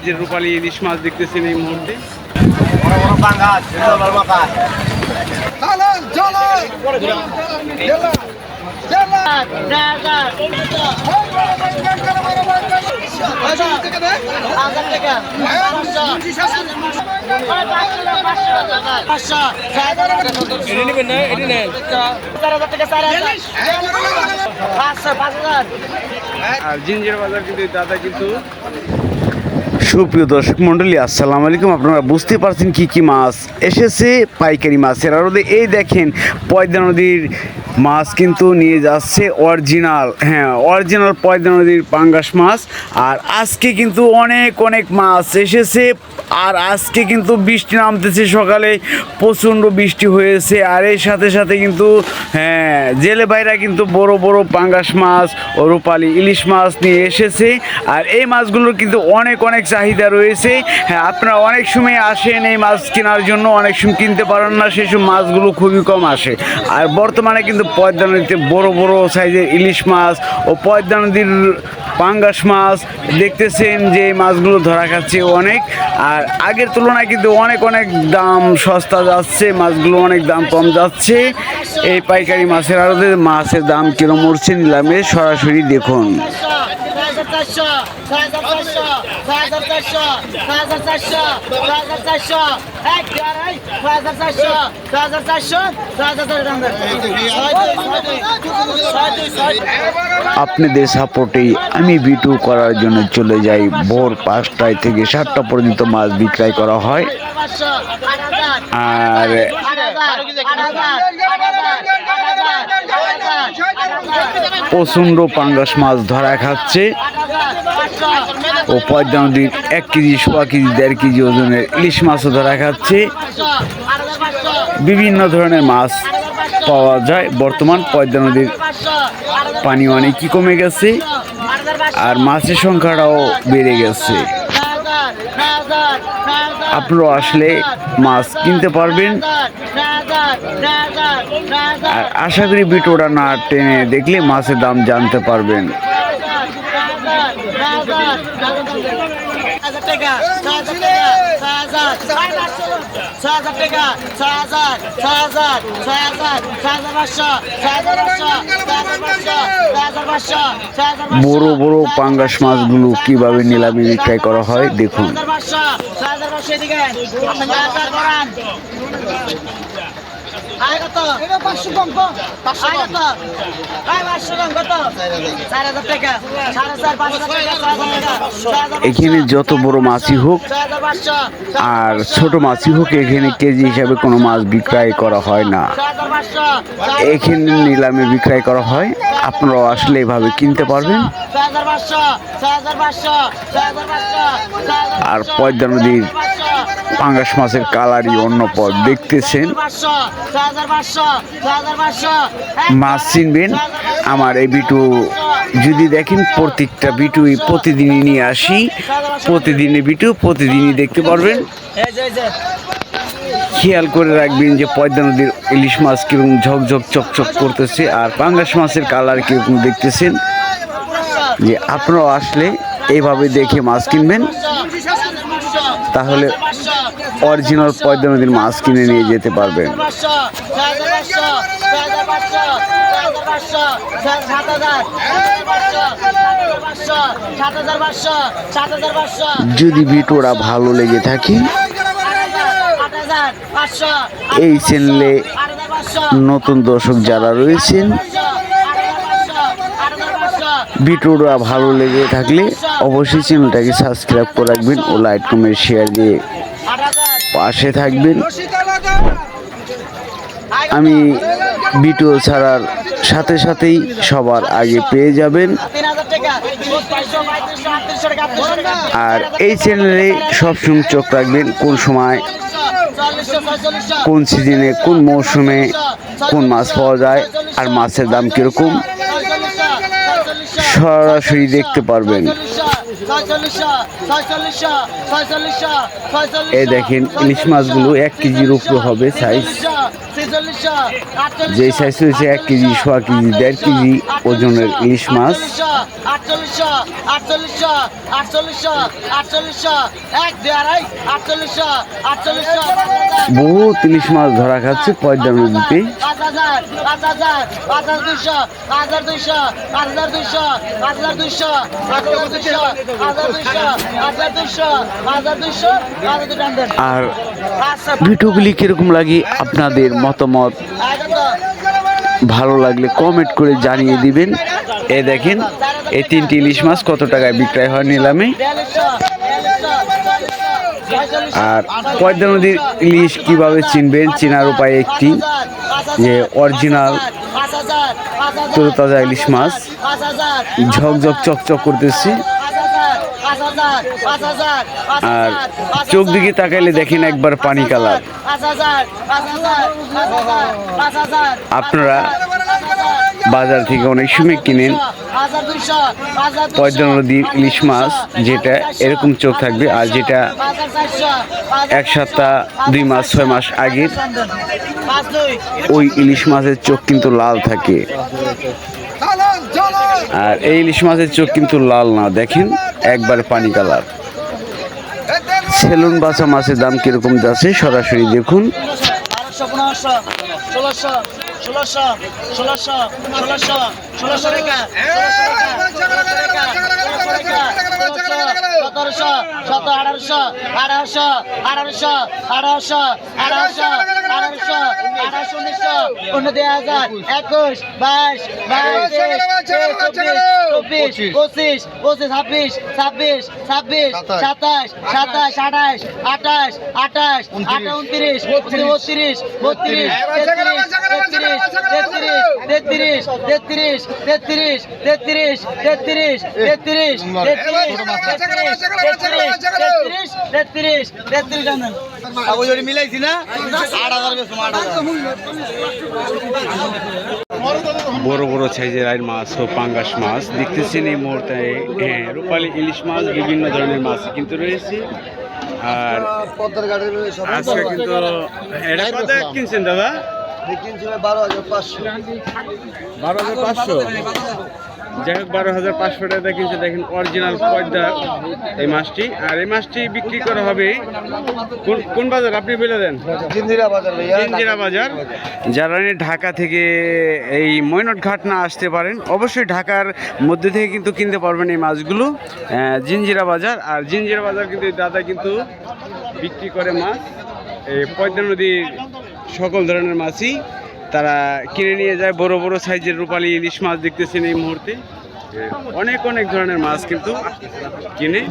যে রূপালী ইলিশ মাছ দেখতেছেন এই মুহূর্তে। আর জিঞ্জির বাজার কিন্তু দাদা কিন্তু। সুপ্রিয় দর্শক মন্ডলী, আসসালামু আলাইকুম। আপনারা বুঝতে পারছেন কি কি মাছ এসেছে পাইকারি মাছের আড়তে। এই দেখেন পয়দা নদীর মাছ কিন্তু নিয়ে যাচ্ছে অরিজিনাল, অরিজিনাল পয়দা নদীর পাঙ্গাস মাছ। আর আজকে কিন্তু অনেক অনেক মাছ এসেছে। আর আজকে কিন্তু বৃষ্টি নামতেছে, সকালে প্রচণ্ড বৃষ্টি হয়েছে। আর এর সাথে সাথে কিন্তু জেলে ভাইরা কিন্তু বড় বড় পাঙ্গাস মাছ ও রূপালী ইলিশ মাছ নিয়ে এসেছে। আর এই মাছগুলোর কিন্তু অনেক অনেক চাহিদা রয়েছে। আপনারা অনেক সময় আসেন এই মাছ কেনার জন্য, অনেক সময় কিনতে পারেন না, সেসব মাছগুলো খুবই কম আসে। আর বর্তমানে কিন্তু পদ্মা নদীতে বড় বড় সাইজের ইলিশ মাছ ও পদ্মা নদীর পাঙ্গাস মাছ দেখতেছেন যে এই মাছগুলো ধরা খাচ্ছে অনেক। আর আগের তুলনায় কিন্তু অনেক অনেক দাম সস্তা যাচ্ছে, মাছগুলো অনেক দাম কম যাচ্ছে এই পাইকারি মাছের আড়তে। মাছের দাম কিরকম উঠছে নিলামে সরাসরি দেখুন। আপনাদের সাপোর্টেই আমি ভিডিও করার জন্য চলে যাই। ভোর 5টায় থেকে 7টা পর্যন্ত মাছ বিক্রয় করা হয়। আর প্রচণ্ড পাঙ্গাস মাছ ধরা খাচ্ছে ও পদ্মা নদীর 1 কেজি, 1.5 কেজি, 1.5 কেজি ওজনের ইলিশ মাছও ধরা খাচ্ছে। বিভিন্ন ধরনের মাছ পাওয়া যায়। বর্তমান পদ্মা নদীর পানি অনেকই কমে গেছে আর মাছের সংখ্যাটাও বেড়ে গেছে। আপনারা আসলে মাছ কিনতে পারবেন। আর আশা করি ভিডিওটা না টেনে দেখলে মাছের দাম জানতে পারবেন। বড় বড় পাঙ্গাস মাছগুলো কিভাবে নিলামে বিক্রয় করা হয় দেখুন। এখানে যত বড় মাছই হোক আর ছোট মাছই হোক, এখানে কেজি হিসাবে কোনো মাছ বিক্রয় করা হয় না, এখানে নিলামে বিক্রয় করা হয়। আপনারাও আসলে এভাবে কিনতে পারবেন। আর পদ্মা নদীর পাঙ্গাস মাছের কালারই অন্য পথ দেখতেছেন। মাছ চিনবেন আমার এই ভিডিও যদি দেখেন, প্রত্যেকটা ভিডিওই প্রতিদিনই নিয়ে আসি। প্রতিদিনের ভিডিও প্রতিদিনই দেখতে পারবেন। খেয়াল করে রাখবেন যে পদ্মা নদীর ইলিশ মাছ কিরকম ঝকঝক চকচক করতেছে আর পাঙ্গাস মাছের কালার কিরকম দেখতেছেন। যে আপনারাও আসলে এইভাবে দেখে মাছ কিনবেন, তাহলে অরিজিনাল পদ্মা নদীর মাছ কিনে নিয়ে যেতে পারবেন। যদি ভিডিওটা ভালো লেগে থাকে, এই চ্যানেলে নতুন দর্শক যারা রয়েছেন, ভিডিওটা ভালো লেগে থাকলে অবশ্যই চ্যানেলটাকে সাবস্ক্রাইব করে রাখবেন ও লাইক কমেন্ট শেয়ার দিয়ে পাশে থাকবেন। আমি ভিডিও ছাড়ার সাথে সাথেই সবার আগে পেয়ে যাবেন। আর এই চ্যানেলে সবসময় চোখ রাখবেন কোন সময়, কোন সিজনে, কোন মৌসুমে কোন মাছ পাওয়া যায় আর মাছের দাম কীরকম সরাসরি দেখতে পারবেন। এই দেখেন ইলিশ মাছগুলো 1 কেজির উপরে হবে সাইজ। যে সাইজ হয়েছে 1 কেজি, 1.5 কেজি, 1.5 কেজি ওজনের ইলিশ মাছ। বহুত ইলিশ মাছ ধরা খাচ্ছে পদ্মা নদীতে। আর ভিডিওগুলি কিরকম লাগে আপনাদের মতামত ভালো লাগলে কমেন্ট করে জানিয়ে দিবেন। এই দেখেন এই 3টি ইলিশ মাছ কত টাকায় বিক্রয় হয় নিলামে। আর পদ্মা নদীর ইলিশ কিভাবে চিনবেন, চেনার উপায় একটি যে অরিজিনাল তরতাজা ইলিশ মাছ ঝকঝক চকচক করতেছি। আর চোখ দিকে তাকাইলে দেখেন একবার পানি কালার। আপনারা বাজার থেকে অনেক সময় কিনেন পদ্মা নদীর ইলিশ মাছ, যেটা এরকম চোখ থাকবে, আর যেটা 1 সপ্তাহ 2 মাস 6 মাস আগের ওই ইলিশ মাছের চোখ কিন্তু লাল থাকে। আর এই ইলিশ মাছের চোখ কিন্তু লাল না, দেখেন একবারে পানি কালার। সেলুন বাছা মাছের দাম কিরকম যাচ্ছে সরাসরি দেখুন। 33 মিলাইছি না 8,000 বড় বড় সাইজের আর মাছ ও পাঙ্গাস মাছ দেখতেছেন এই মুহূর্তে। হ্যাঁ, রূপালী ইলিশ মাছ, বিভিন্ন ধরনের মাছ কিন্তু রয়েছে। আর আজকে কিন্তু এটা কত কিনছেন দাদা? 12,500। যাই হোক 12,500 টাকা কিনছে। দেখেন অরিজিনাল পদ্মা এই মাছটি। আর এই মাছটি বিক্রি করা হবে কোন বাজার আপনি বলে দেন? জিঞ্জিরা বাজার ভাইয়া, জিঞ্জিরা বাজার। যারা ঢাকা থেকে এই ময়নট ঘাট না আসতে পারেন, অবশ্যই ঢাকার মধ্যে থেকে কিন্তু কিনতে পারবেন এই মাছগুলো। জিঞ্জিরা বাজার। আর জিঞ্জিরা বাজার কিন্তু দাদা কিন্তু বিক্রি করে মাছ, এই পদ্মা নদীর সকল ধরনের মাছই তারা কিনে নিয়ে যায়। বড় বড় সাইজের রূপালী ইলিশ মাছ দেখতেছেন এই মুহূর্তে। অনেক অনেক ধরনের মাছ কিন্তু কিনে,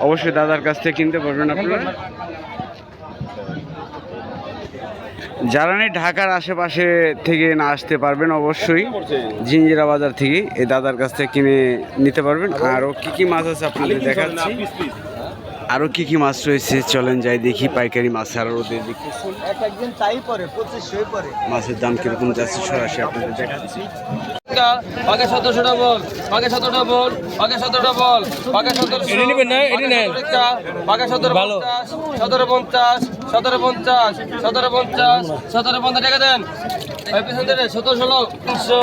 অবশ্যই দাদার কাছ থেকে কিনতে পারবেন আপনারা। যারা ঢাকার আশেপাশে থেকে না আসতে পারবেন, অবশ্যই জিঞ্জিরা বাজার থেকে এই দাদার কাছ থেকে কিনে নিতে পারবেন। আরও কী কী মাছ আছে আপনাদের দেখাচ্ছি। আরও কী কী মাছ রয়েছে চলেন যাই দেখি। পাইকারি মাছ আর ওদের দেখতেছি একদিন চাই পরে 2500 পরে মাছের দাম কিরকম যাচ্ছে সরাসরি আপনাদের দেখাচ্ছি। আগে 1700 বল, আগে 1700 বল, আগে 1700 বল, আগে 1700 এটি নেবেন না, এটি নেন আগে 1750, 1750, 1750, 1750, 1750 টাকা দেন। ভাই পিছন থেকে 17 16 300